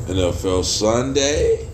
NFL Sunday.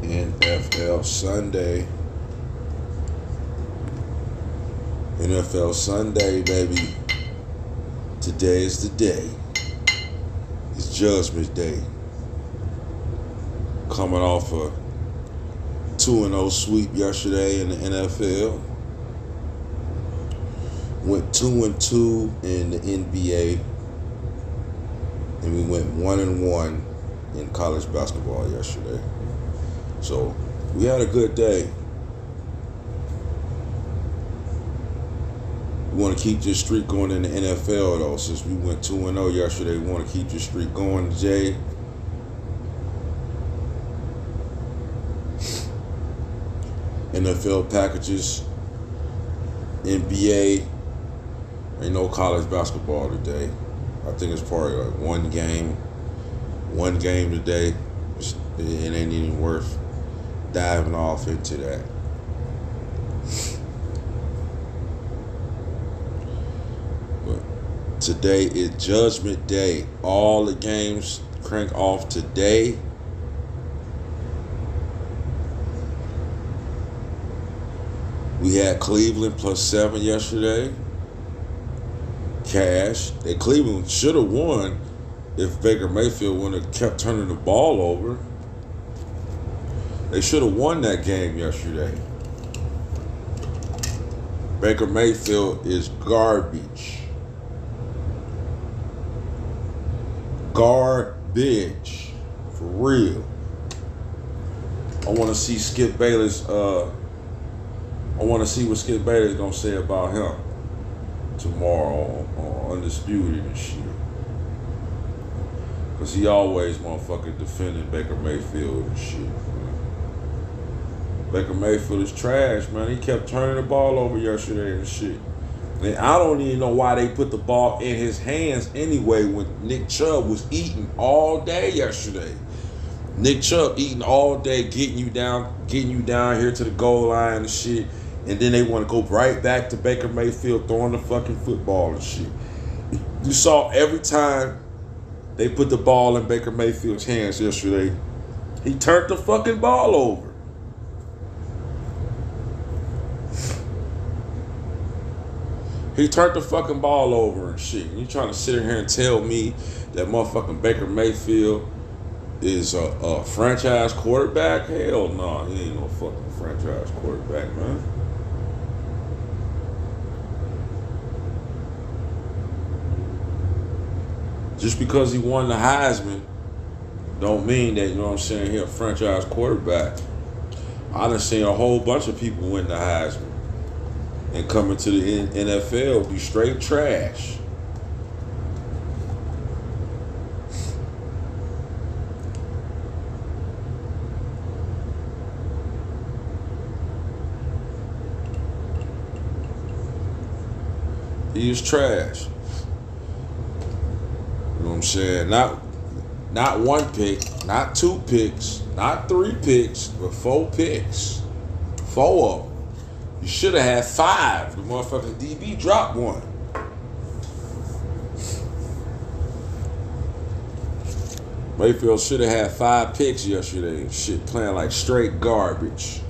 NFL Sunday. NFL Sunday, baby. Today is the day. It's Judgment Day. Coming off a 2-0 sweep yesterday in the NFL. Went 2-2 in the NBA. And we went 1-1 in college basketball yesterday. So we had a good day. We want to keep this streak going in the NFL though. Since we went 2-0 yesterday, we want to keep this streak going, Jay. NFL packages, NBA, ain't no college basketball today. I think it's probably like one game today. It ain't even worth diving off into that. But today is Judgment Day. All the games crank off today. We had Cleveland +7 yesterday. Cash. Cleveland should have won if Baker Mayfield wouldn't have kept turning the ball over. They should have won that game yesterday. Baker Mayfield is garbage. Garbage. For real. I want to see Skip Bayless. I want to see what Skip Bayless going to say about him tomorrow on Undisputed and shit. Because he always motherfucking defending Baker Mayfield and shit. Baker Mayfield is trash, man. He kept turning the ball over yesterday and shit. And I don't even know why they put the ball in his hands anyway when Nick Chubb was eating all day yesterday. Nick Chubb eating all day, getting you down here to the goal line and shit. And then they want to go right back to Baker Mayfield throwing the fucking football and shit. You saw every time they put the ball in Baker Mayfield's hands yesterday, he turned the fucking ball over. He turned the fucking ball over and shit. And you trying to sit here and tell me that motherfucking Baker Mayfield is a franchise quarterback? Hell no, he ain't no fucking franchise quarterback, man. Just because he won the Heisman don't mean that, you know what I'm saying, he a franchise quarterback. I done seen a whole bunch of people win the Heisman and come into the NFL be straight trash. He is trash. You know what I'm saying? Not one pick, not 2 picks, not 3 picks, but 4 picks. 4 of them. You should have had 5. The motherfucking DB dropped 1. Mayfield should have had 5 picks yesterday. Shit, playing like straight garbage.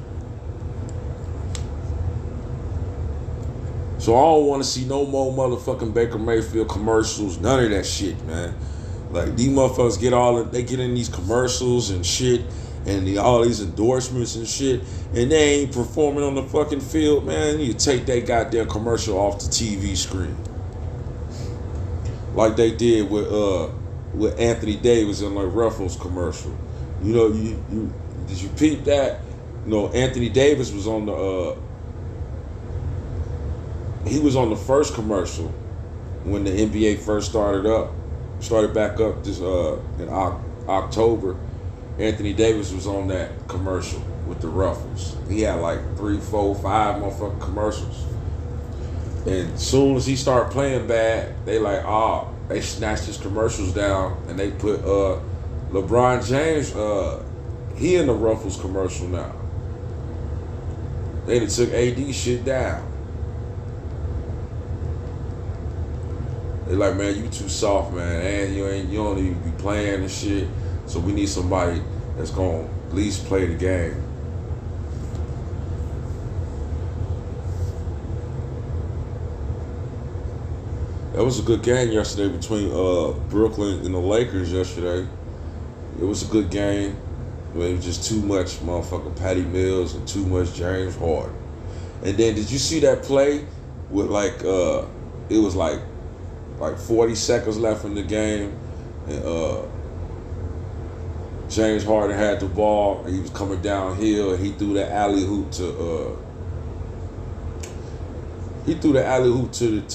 So I don't want to see no more motherfucking Baker Mayfield commercials. None of that shit, man. Like, these motherfuckers they get in these commercials and shit, and all these endorsements and shit, and they ain't performing on the fucking field, man. You take that goddamn commercial off the TV screen. like they did with Anthony Davis in like Ruffles commercial. You know, you did you peep that? You know, Anthony Davis was on the he was on the first commercial when the NBA first started back up this in October. Anthony Davis was on that commercial with the Ruffles. He had like 3, 4, 5 motherfucking commercials. And soon as he started playing bad, they like, they snatched his commercials down and they put LeBron James, he in the Ruffles commercial now. They done took AD shit down. They like, man, you too soft, man, and you don't even be playing and shit. So we need somebody that's gonna at least play the game. That was a good game yesterday between Brooklyn and the Lakers yesterday. It was a good game. It was just too much motherfucking Patty Mills and too much James Harden. And then did you see that play with like it was like 40 seconds left in the game, and James Harden had the ball and he was coming downhill and he threw the alley hoop to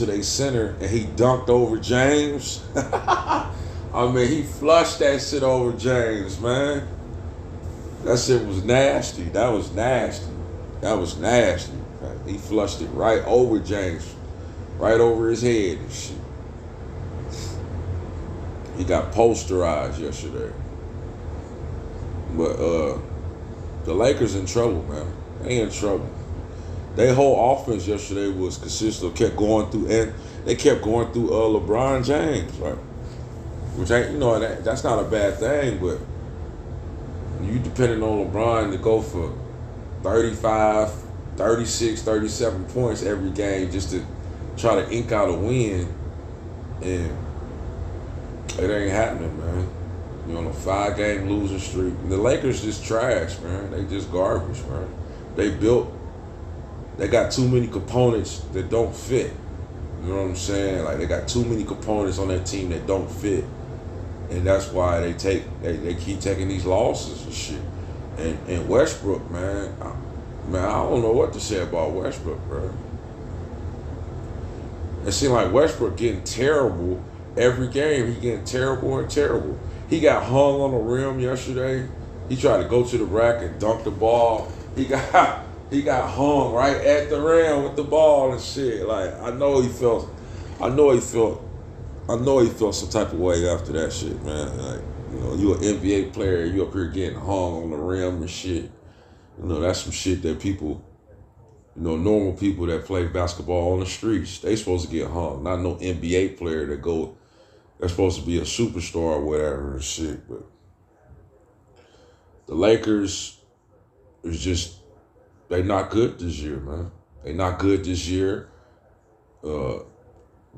their center and he dunked over James. I mean, he flushed that shit over James, man. That shit was nasty. That was nasty. He flushed it right over James, right over his head and shit. He got posterized yesterday. But the Lakers in trouble, man. They in trouble. Their whole offense yesterday was consistent. Kept going through LeBron James, right? Which ain't, that's not a bad thing, but you depending on LeBron to go for 35, 36, 37 points every game just to try to ink out a win, and it ain't happening, man. On a 5-game losing streak. The Lakers just trash, man. They just garbage, man. They got too many components that don't fit. You know what I'm saying? Like, they got too many components on that team that don't fit. And that's why they keep taking these losses and shit. And Westbrook, man, I don't know what to say about Westbrook, bro. It seems like Westbrook getting terrible every game. He getting terrible and terrible. He got hung on the rim yesterday. He tried to go to the rack and dunk the ball. He got hung right at the rim with the ball and shit. Like, I know he felt some type of way after that shit, man. Like, you an NBA player, you up here getting hung on the rim and shit. That's some shit that people, normal people that play basketball on the streets, they supposed to get hung. Not no NBA player that's supposed to be a superstar or whatever and shit. But the Lakers is just, they not good this year, man. They not good this year. They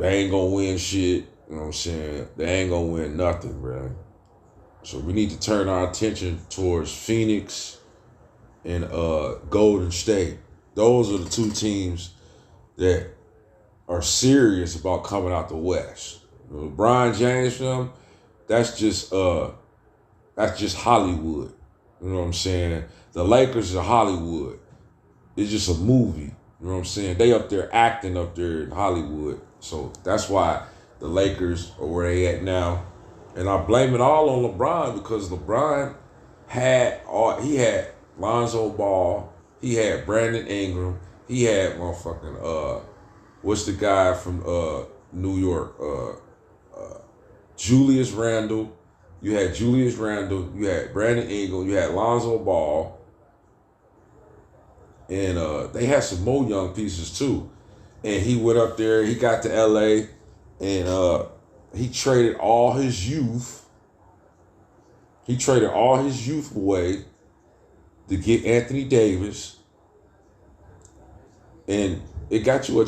ain't gonna win shit. You know what I'm saying? They ain't gonna win nothing, bro. So we need to turn our attention towards Phoenix and Golden State. Those are the two teams that are serious about coming out the West. LeBron James, them, that's just Hollywood. You know what I'm saying? The Lakers are Hollywood. It's just a movie. You know what I'm saying? They up there acting up there in Hollywood. So that's why the Lakers are where they at now. And I blame it all on LeBron because LeBron had Lonzo Ball, he had Brandon Ingram, he had motherfucking what's the guy from New York? Julius Randle. You had Julius Randle, you had Brandon Ingram, you had Lonzo Ball. And they had some more young pieces too. And he went up there, he got to LA, and he traded all his youth. He traded all his youth away to get Anthony Davis. And it got you a